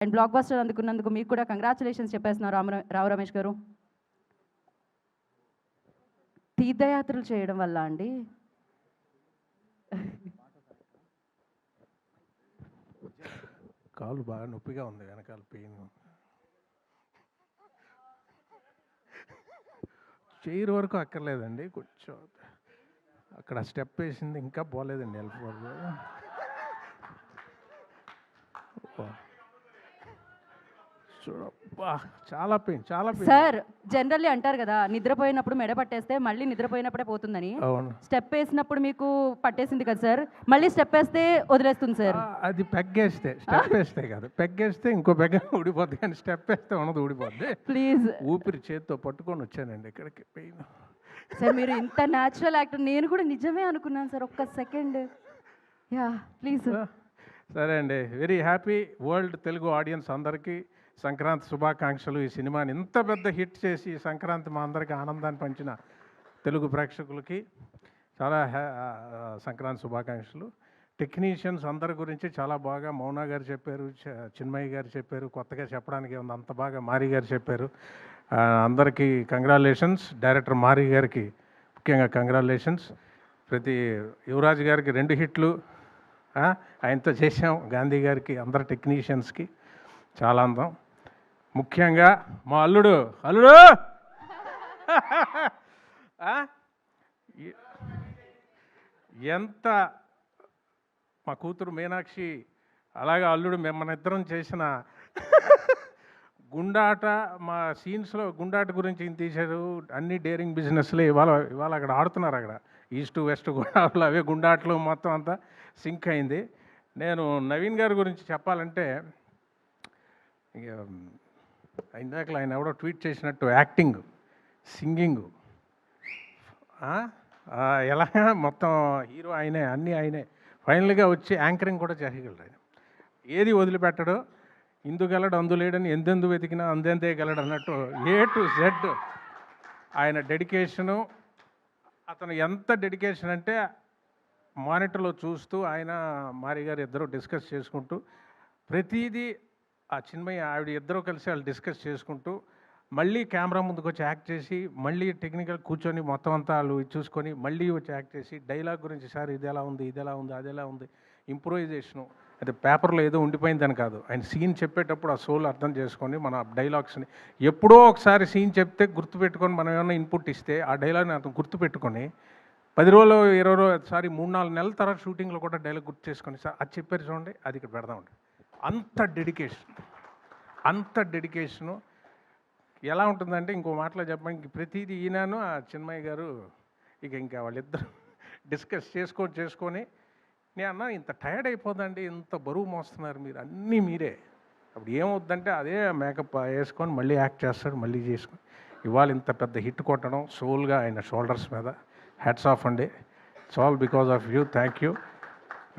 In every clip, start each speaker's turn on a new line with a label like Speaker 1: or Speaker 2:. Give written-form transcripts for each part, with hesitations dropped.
Speaker 1: And block buster అందుకున్నందుకు మీకు కూడా congratulations చెప్పేస్తున్నారు రావు రమేష్ గారు. తీర్థయాత్రలు చేయడం వల్ల అండి
Speaker 2: కాలు బాగా నొప్పిగా ఉంది, వెనకాల పెయిన్. చైర్ వరకు అక్కర్లేదండి, కొంచెం అక్కడ స్టెప్ వేసింది ఇంకా పోలేదండి వెళ్ళిపోదు. చూడబ్బా చాలా పెయిన్, చాలా పెయిన్.
Speaker 1: సార్ జనరల్లీ అంటారు కదా, నిద్రపోయినప్పుడు మెడ పట్టేస్తే మళ్ళీ నిద్రపోయినప్పుడే పోతుందని.
Speaker 2: అవును,
Speaker 1: స్టెప్ వేసినప్పుడు మీకు పట్టేసింది కదా సార్, మళ్ళీ స్టెప్ వేస్తే వదిలేస్తుంది సార్.
Speaker 2: అది పెగ్గేస్తే, స్టెప్ వేస్తే కాదు, పెగ్గేస్తే ఇంకో పెగ్గ ఊడిపోద్ది, కానీ స్టెప్ వేస్తే ఉన్నది ఊడిపోద్ది.
Speaker 1: ప్లీజ్
Speaker 2: ఊపిరి చేతితో పట్టుకొని వచ్చానండి ఇక్కడికి. పెయిన్
Speaker 1: సార్, మీరు ఇంత న్యాచురల్ యాక్టర్, నేను కూడా నిజమే అనుకున్నాను సార్. ఒక్క సెకండ్. Yeah please.
Speaker 2: సరే అండి, very happy. World Telugu audience అందరికీ సంక్రాంతి శుభాకాంక్షలు. ఈ సినిమాని ఇంత పెద్ద హిట్ చేసి సంక్రాంతి మా అందరికీ ఆనందాన్ని పంచిన తెలుగు ప్రేక్షకులకి చాలా సంక్రాంతి శుభాకాంక్షలు. టెక్నీషియన్స్ అందరి గురించి చాలా బాగా మౌనా గారు చెప్పారు, చిన్మయ్య గారు చెప్పారు, కొత్తగా చెప్పడానికి ఉంది అంత బాగా మారి గారు చెప్పారు. అందరికీ కంగ్రాచులేషన్స్. డైరెక్టర్ మారి గారికి ముఖ్యంగా కంగ్రాచులేషన్స్. ప్రతి యువరాజు గారికి 2 హిట్లు ఆయనతో చేసాం. గాంధీ గారికి, అందరు టెక్నీషియన్స్కి చాలా అందం. ముఖ్యంగా మా అల్లుడు ఎంత మా కూతురు మీనాక్షి, అలాగే అల్లుడు మన ఇద్దరం చేసిన గుండాట, మా సీన్స్లో గుండాట గురించి తీశారు. అన్ని డేరింగ్ బిజినెస్లే ఇవాళ అక్కడ ఆడుతున్నారు. అక్కడ ఈస్ట్ వెస్ట్ గోదావరిలో అవే గుండాట్లు మొత్తం అంతా సింక్ అయింది. నేను నవీన్ గారి గురించి చెప్పాలంటే, ఇందాక ఆయన ఎవడో ట్వీట్ చేసినట్టు యాక్టింగ్, సింగింగ్, ఎలా మొత్తం హీరో ఆయనే, అన్నీ ఆయనే. ఫైనల్గా వచ్చి యాంకరింగ్ కూడా చేయగలడు ఆయన. ఏది వదిలిపెట్టడు. ఇందుగలడు అందులేడని ఎందెందు వెతికినా అందెందే గలడు అన్నట్టు A to Z ఆయన డెడికేషను. అతను ఎంత డెడికేషన్ అంటే, మానిటర్లో చూస్తూ ఆయన మారి గారు ఇద్దరు డిస్కస్ చేసుకుంటూ ప్రతిదీ, ఆ చిన్మయ్య ఆవిడ ఇద్దరు కలిసి వాళ్ళు డిస్కస్ చేసుకుంటూ మళ్ళీ కెమెరా ముందుకు వచ్చి యాక్ట్ చేసి, మళ్ళీ టెక్నికల్ కూర్చొని మొత్తం అంతా వాళ్ళు చూసుకొని మళ్ళీ వచ్చి యాక్ట్ చేసి డైలాగ్ గురించి, సార్ ఇది ఎలా ఉంది, ఇది ఎలా ఉంది, అది ఎలా ఉంది, ఇంప్రూవైజేషను. అది పేపర్లో ఏదో ఉండిపోయిందని కాదు, ఆయన సీన్ చెప్పేటప్పుడు ఆ సోల్ అర్థం చేసుకొని మన డైలాగ్స్ని ఎప్పుడో ఒకసారి సీన్ చెప్తే గుర్తుపెట్టుకొని మనం ఏమైనా ఇన్పుట్ ఇస్తే ఆ డైలాగ్ని అతను గుర్తుపెట్టుకొని 10 రోజులు 20 రోజులు, సారీ 3-4 నెలల తర్వాత షూటింగ్లో కూడా డైలాగ్ గుర్తు చేసుకొని, సార్ అది చెప్పారు చూడండి, అది ఇక్కడ పెడదామండి. అంత డెడికేషను ఎలా ఉంటుందంటే, ఇంకో మాటలో చెప్పడానికి ప్రతిదీ ఈయనను ఆ చిన్మయ్య గారు ఇంకా వాళ్ళిద్దరు డిస్కస్ చేసుకొని నేను అన్నా, ఇంత టైర్డ్ అయిపోదండి, ఇంత బరువు మోస్తున్నారు మీరు, అన్నీ మీరే. అప్పుడు ఏమవుద్దంటే అదే మేకప్ వేసుకొని మళ్ళీ యాక్ట్ చేస్తాడు, మళ్ళీ చేసుకొని ఇవాళ ఇంత పెద్ద హిట్ కొట్టడం సోల్గా ఆయన షోల్డర్స్ మీద. హ్యాట్స్ ఆఫ్ అండి. It's all because of you. Thank you.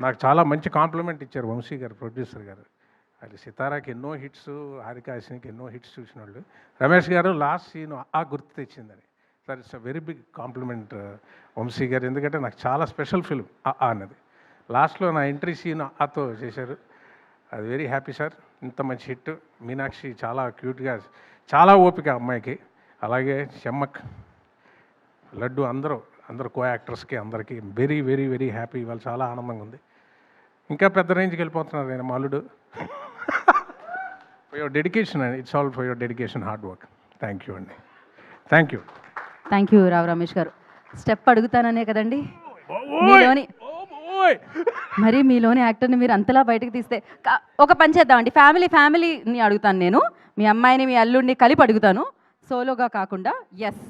Speaker 2: నాకు చాలా మంచి కాంప్లిమెంట్ ఇచ్చారు వంశీ గారు, ప్రొడ్యూసర్ గారు. అది సితారాకి ఎన్నో హిట్స్, హారికాసినికి ఎన్నో హిట్స్ చూసిన వాళ్ళు. రమేష్ గారు లాస్ట్ సీన్ గుర్తు తెచ్చిందని. Sir it's a very big compliment Vamsi గారు, ఎందుకంటే నాకు చాలా స్పెషల్ ఫిల్మ్ అన్నది. లాస్ట్లో నా ఎంట్రీ సీన్ ఆతో చేశారు. అది వెరీ హ్యాపీ సార్. ఇంత మంచి హిట్. మీనాక్షి చాలా క్యూట్గా, చాలా ఓపిక అమ్మాయికి. అలాగే చెమ్మక్, లడ్డు, అందరూ కో యాక్టర్స్కి అందరికీ వెరీ వెరీ వెరీ హ్యాపీ. ఇవాళ చాలా ఆనందంగా ఉంది. ఇంకా పెద్ద రేంజ్కి వెళ్ళిపోతున్నారు నేను మా అల్లుడు. For your dedication and it's all for your dedication, hard work. Thank you అండి. థ్యాంక్ యూ
Speaker 1: రావు రమేష్ గారు. స్టెప్ అడుగుతాననే కదండి మీలోని, మరి మీలోని యాక్టర్ని మీరు అంతలా బయటకు తీస్తే ఒక పని చేద్దామండి. ఫ్యామిలీని అడుగుతాను నేను, మీ అమ్మాయిని మీ అల్లుడిని కలిపి అడుగుతాను, సోలోగా కాకుండా. ఎస్.